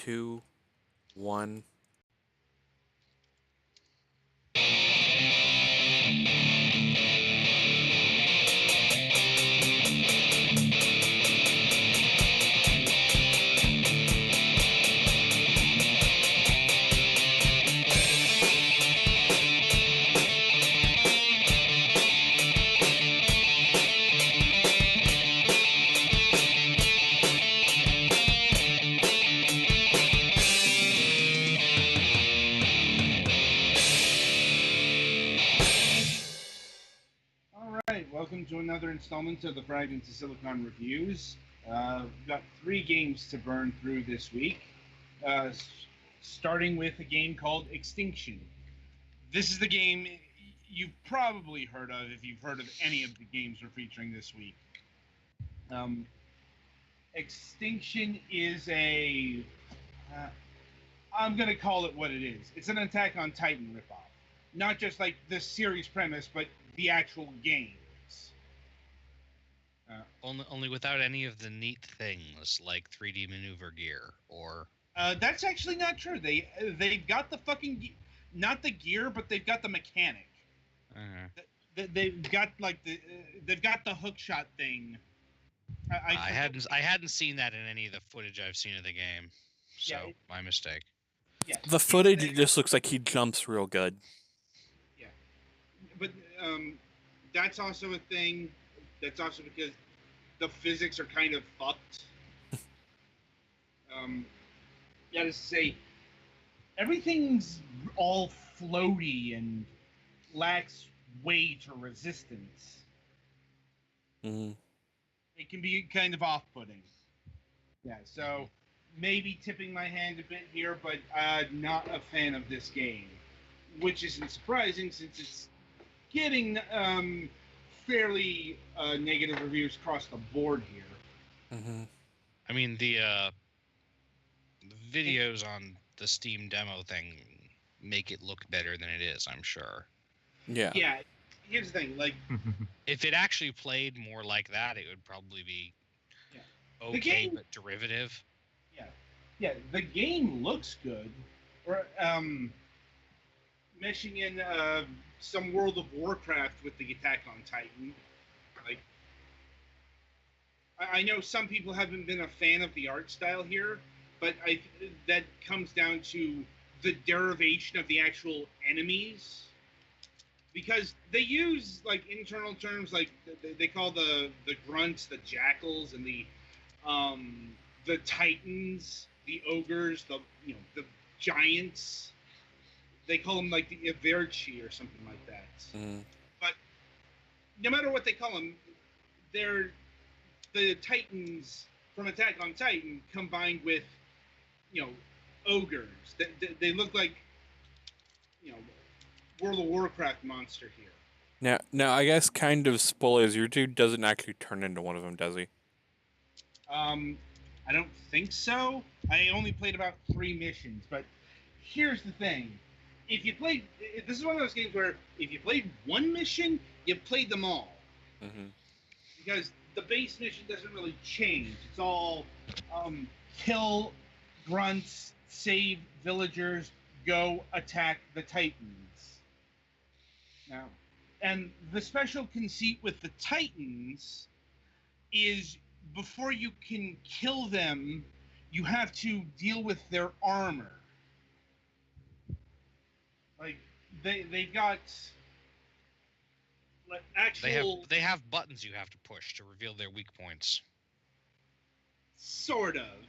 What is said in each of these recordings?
2, 1. Welcome to another installment of the Fragments of Silicon Reviews. We've got 3 games to burn through this week, starting with a game called Extinction. This is the game you've probably heard of if you've heard of any of the games we're featuring this week. Extinction is I'm going to call it what it is. It's an Attack on Titan ripoff. Not just like the series premise, but the actual game. Only without any of the neat things like 3D maneuver gear or. That's actually not true. They've got the fucking not the gear, but they've got the mechanic. They've got like they've got the hookshot thing. I hadn't seen that in any of the footage I've seen of the game, so my mistake. Yeah, the footage just looks like he jumps real good. Yeah, but that's also a thing. That's also because the physics are kind of fucked. Yeah, to say, everything's all floaty and lacks weight or resistance. Mm-hmm. It can be kind of off-putting. Yeah, so maybe tipping my hand a bit here, but not a fan of this game, which isn't surprising since it's getting fairly negative reviews across the board here. Mm-hmm. I mean, the videos on the Steam demo thing make it look better than it is, I'm sure. Yeah. Yeah. Here's the thing, like, if it actually played more like that, it would probably be okay, but derivative. Yeah. The game looks good. Or meshing in some World of Warcraft with the Attack on Titan. Like, I know some people haven't been a fan of the art style here, but that comes down to the derivation of the actual enemies. Because they use like internal terms, like they call the grunts the jackals, and the titans, the ogres, the giants. They call them like the Iverchi or something like that. Mm. But no matter what they call them, they're the titans from Attack on Titan combined with ogres. They look like World of Warcraft monster here. Now, I guess kind of spoilers. Your dude doesn't actually turn into one of them, does he? I don't think so. I only played about 3 missions, but here's the thing. This is one of those games where if you played one mission, you played them all. Mm-hmm. Because the base mission doesn't really change. It's all kill grunts, save villagers, go attack the Titans. Now, and the special conceit with the Titans is before you can kill them, you have to deal with their armor. Like they've got like actual. They have buttons you have to push to reveal their weak points. Sort of.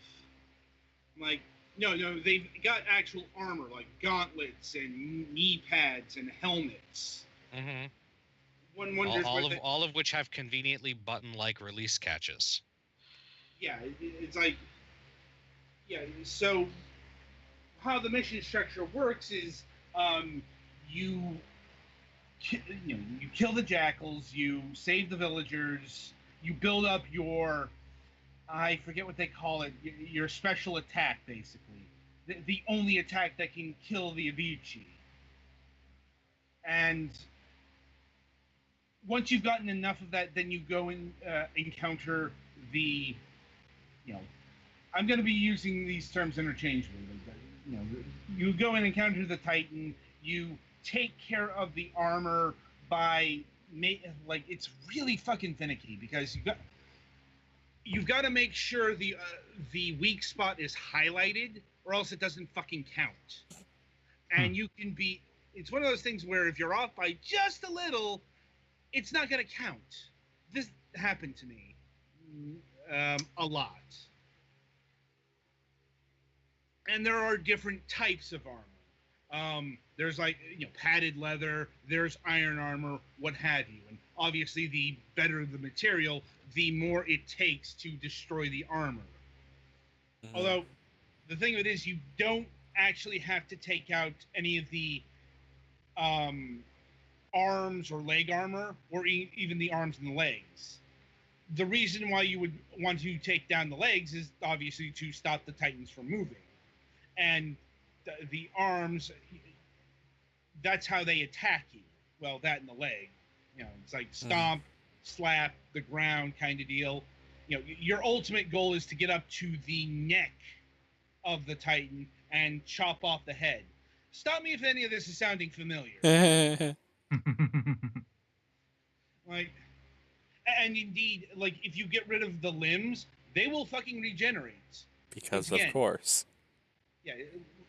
Like no, they've got actual armor like gauntlets and knee pads and helmets. Mm-hmm. One wonders all of which have conveniently button-like release catches. Yeah, it's like So how the mission structure works is you kill the jackals, you save the villagers, you build up your I forget what they call it, your special attack, basically. The only attack that can kill the Avicii. And once you've gotten enough of that, then you go and encounter the, I'm going to be using these terms interchangeably. You know, you go and encounter the Titan. You take care of the armor by like it's really fucking finicky because you've got to make sure the weak spot is highlighted, or else it doesn't fucking count. And you can be. It's one of those things where if you're off by just a little, it's not going to count. This happened to me a lot. And there are different types of armor. There's like padded leather, there's iron armor, what have you. And obviously, the better the material, the more it takes to destroy the armor. Mm-hmm. Although the thing of it is, you don't actually have to take out any of the arms or leg armor, or even the arms and the legs. The reason why you would want to take down the legs is obviously to stop the Titans from moving. And the arms, that's how they attack you. Well, that and the leg. It's like stomp, slap, the ground kind of deal. Your ultimate goal is to get up to the neck of the Titan and chop off the head. Stop me if any of this is sounding familiar. Like, and indeed, like, if you get rid of the limbs, they will fucking regenerate. Because, of course. Yeah,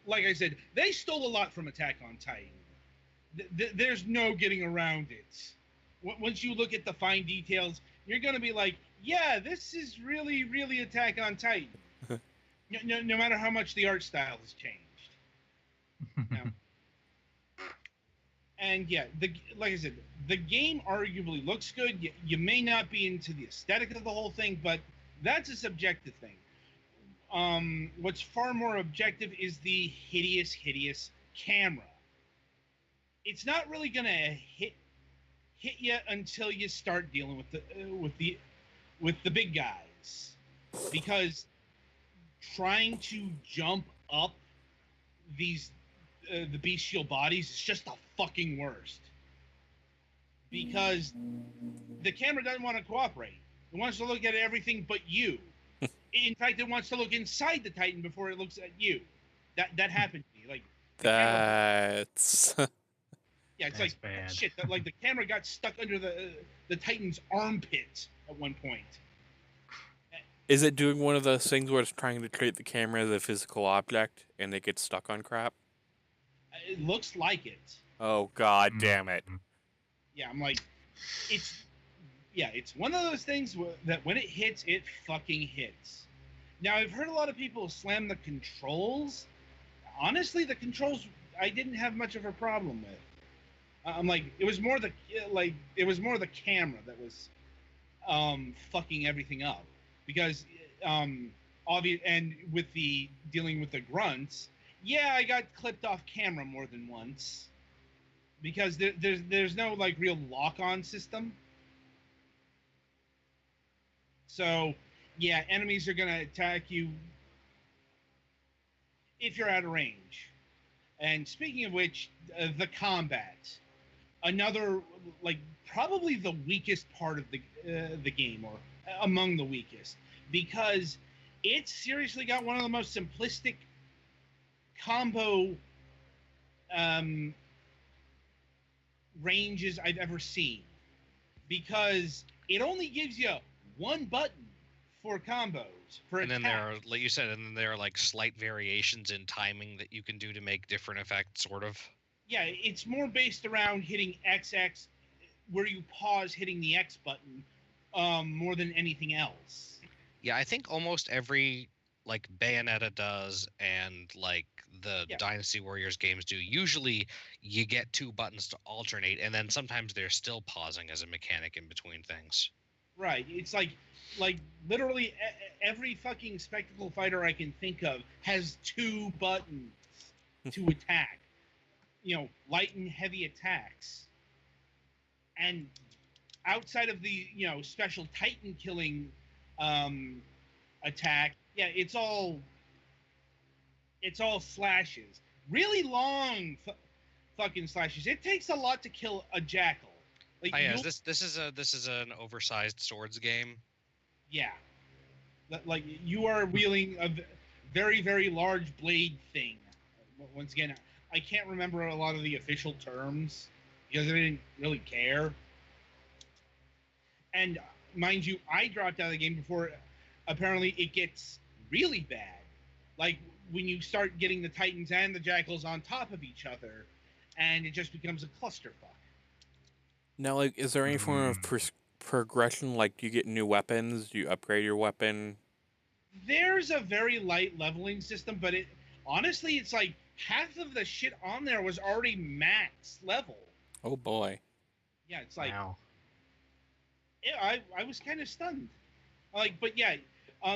like I said, they stole a lot from Attack on Titan. There's no getting around it. Once you look at the fine details, you're going to be like, yeah, this is really, really Attack on Titan. No matter how much the art style has changed. And yeah, like I said, the game arguably looks good. You may not be into the aesthetic of the whole thing, but that's a subjective thing. What's far more objective is the hideous camera. It's not really gonna hit you until you start dealing with the big guys, because trying to jump up these the bestial bodies is just the fucking worst, because the camera doesn't want to cooperate. It wants to look at everything but you. In fact, it wants to look inside the Titan before it looks at you. That happened to me. Like that's yeah, it's like bad. Shit. Like the camera got stuck under the Titan's armpit at one point. Is it doing one of those things where it's trying to treat the camera as a physical object and it gets stuck on crap? It looks like it. Oh god damn it! Yeah, I'm like, it's one of those things that when it hits, it fucking hits. Now, I've heard a lot of people slam the controls. Honestly, the controls I didn't have much of a problem with. I'm like, it was more the camera that was fucking everything up, because obvious, and with the dealing with the grunts, yeah, I got clipped off camera more than once, because there's no like real lock-on system. So, yeah, enemies are going to attack you if you're out of range. And speaking of which, the combat, another, like, probably the weakest part of the game, or among the weakest, because it's seriously got one of the most simplistic combo ranges I've ever seen, because it only gives you one button for combos. And then there are, like you said, and then there are like slight variations in timing that you can do to make different effects, sort of. Yeah, it's more based around hitting XX, where you pause hitting the X button, more than anything else. Yeah, I think almost every, like, Bayonetta does, and like the Dynasty Warriors games do. Usually you get two buttons to alternate, and then sometimes they're still pausing as a mechanic in between things. Right. It's like literally every fucking spectacle fighter I can think of has two buttons to attack. Light and heavy attacks. And outside of the, special Titan killing attack, yeah, it's all slashes. Really long fucking slashes. It takes a lot to kill a jackal. Like, this is an oversized swords game. Yeah, Like you are wielding a very very large blade thing. Once again, I can't remember a lot of the official terms because I didn't really care. And mind you, I dropped out of the game before. Apparently, it gets really bad. Like when you start getting the Titans and the Jackals on top of each other, and it just becomes a clusterfuck. Now, like, is there any form of progression? Like, do you get new weapons? Do you upgrade your weapon? There's a very light leveling system, but it honestly, it's like half of the shit on there was already max level. Oh boy. Yeah, it's like Wow. yeah, I was kind of stunned. Like, but yeah,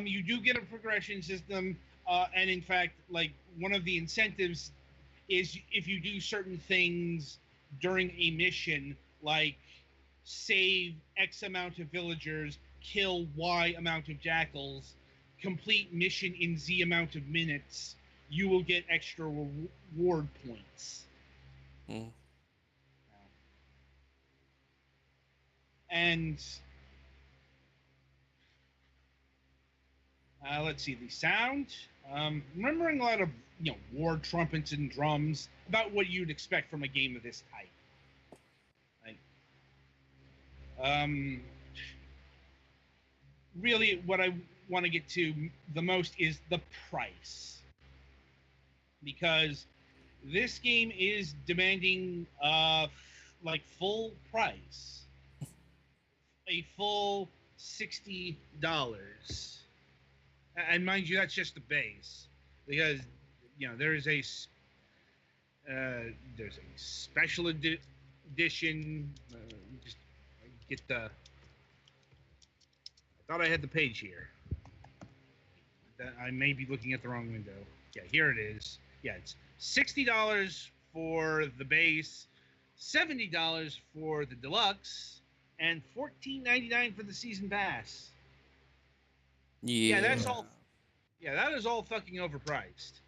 you do get a progression system, and in fact, like one of the incentives is if you do certain things during a mission, like save X amount of villagers, kill Y amount of jackals, complete mission in Z amount of minutes, you will get extra reward points. Mm. And let's see the sound. Remembering a lot of war trumpets and drums, about what you'd expect from a game of this type. Like, really, what I want to get to the most is the price, because this game is demanding like full price, a full $60. And mind you, that's just the base, because there's a special edition. Just get the. I thought I had the page here. I may be looking at the wrong window. Yeah, here it is. Yeah, it's $60 for the base, $70 for the deluxe, and $14.99 for the season pass. Yeah. That's all. Yeah, that is all fucking overpriced.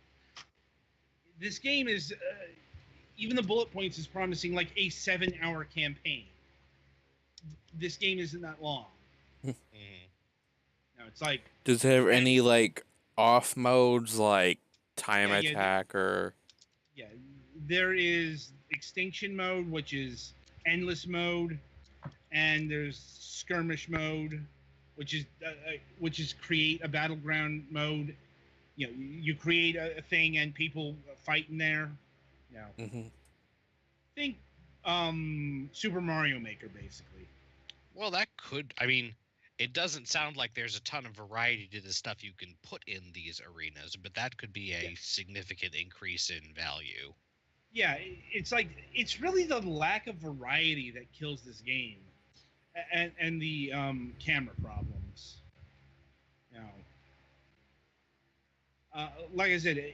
This game is, even the bullet points is promising like a 7-hour campaign. This game isn't that long. No, it's like. Does it have any like off modes, like time attack or? Yeah, there is Extinction mode, which is endless mode, and there's skirmish mode, which is create a battleground mode. You create a thing and people fight in there. Think Super Mario Maker, basically. Well, that could. I mean, it doesn't sound like there's a ton of variety to the stuff you can put in these arenas, but that could be a significant increase in value. Yeah, it's like it's really the lack of variety that kills this game, and the camera problems. Like I said,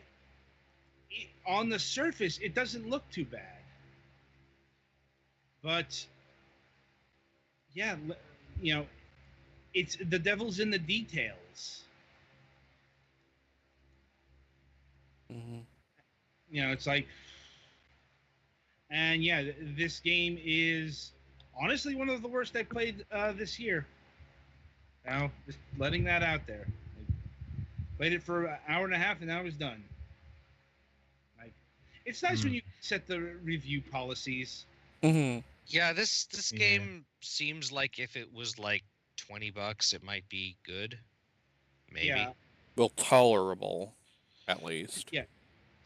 on the surface, it doesn't look too bad, but yeah, it's the devil's in the details. It's like, and yeah, this game is honestly one of the worst I played this year. Now, just letting that out there. Played it for an hour and a half, and I was done. Like, it's nice when you set the review policies. Yeah, this game seems like if it was like $20, it might be good. Maybe. Yeah. Well, tolerable, at least. Yeah.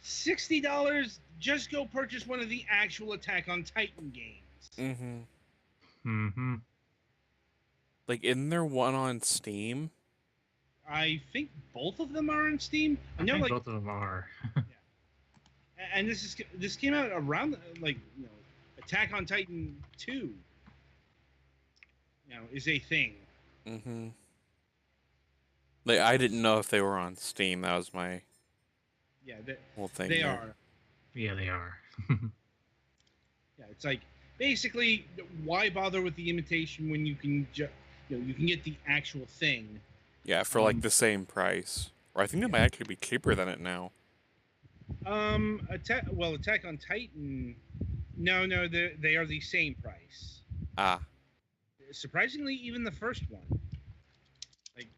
$60. Just go purchase one of the actual Attack on Titan games. Like, isn't there one on Steam? I think both of them are on Steam. I think both of them are. Yeah. And this came out around Attack on Titan 2. Is a thing. Like, I didn't know if they were on Steam. That was my whole thing. They are. Yeah, they are. Yeah, it's like basically, why bother with the imitation when you can you can get the actual thing. Yeah, for like the same price. Or I think it might actually be cheaper than it now. Attack on Titan. No, they are the same price. Ah. Surprisingly, even the first one. Like,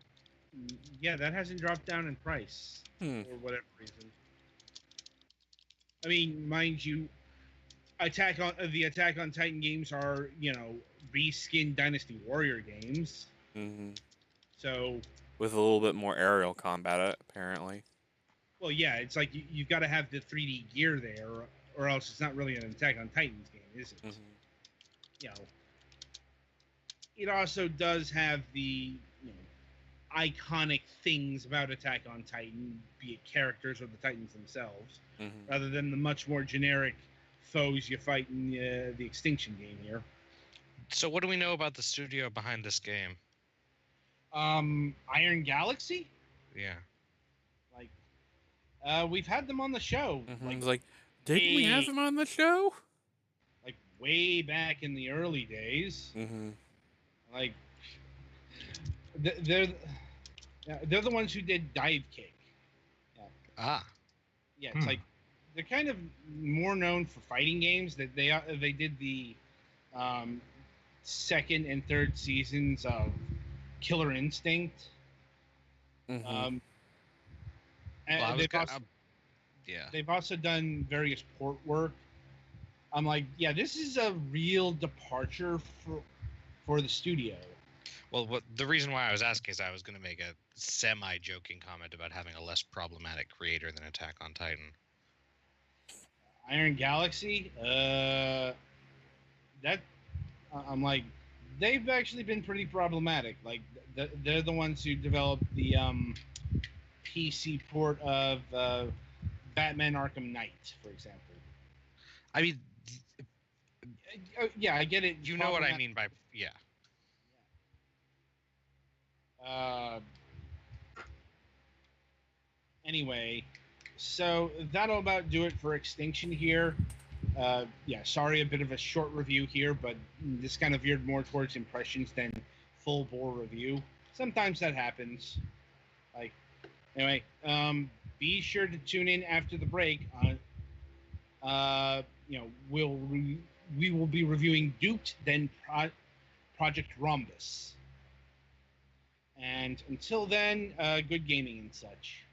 Yeah, that hasn't dropped down in price for whatever reason. I mean, mind you, the Attack on Titan games are, Beast Skin Dynasty Warrior games. Mm-hmm. So, with a little bit more aerial combat, apparently. well, yeah, it's like you've got to have the 3D gear there, or else it's not really an Attack on Titans game, is it? Mm-hmm. It also does have the iconic things about Attack on Titan, be it characters or the Titans themselves, rather than the much more generic foes you fight in the Extinction game here. So what do we know about the studio behind this game? Iron Galaxy? Yeah. We've had them on the show. Didn't we have them on the show? Like, way back in the early days. Like, they're the ones who did Dive Kick. Yeah, it's like they're kind of more known for fighting games. That they did the second and third seasons of Killer Instinct. And they've also done various port work. I'm like, yeah, this is a real departure for the studio. Well, the reason why I was asking is I was going to make a semi-joking comment about having a less problematic creator than Attack on Titan. Iron Galaxy, I'm like, they've actually been pretty problematic. Like, they're the ones who developed the PC port of Batman Arkham Knight, for example. I mean, yeah, I get it. You know what I mean by Anyway, so that'll about do it for Extinction here. Sorry, a bit of a short review here, but this kind of veered more towards impressions than full bore review. Sometimes that happens. Anyway, be sure to tune in after the break. We will be reviewing Duped, then Project Rhombus. And until then, good gaming and such.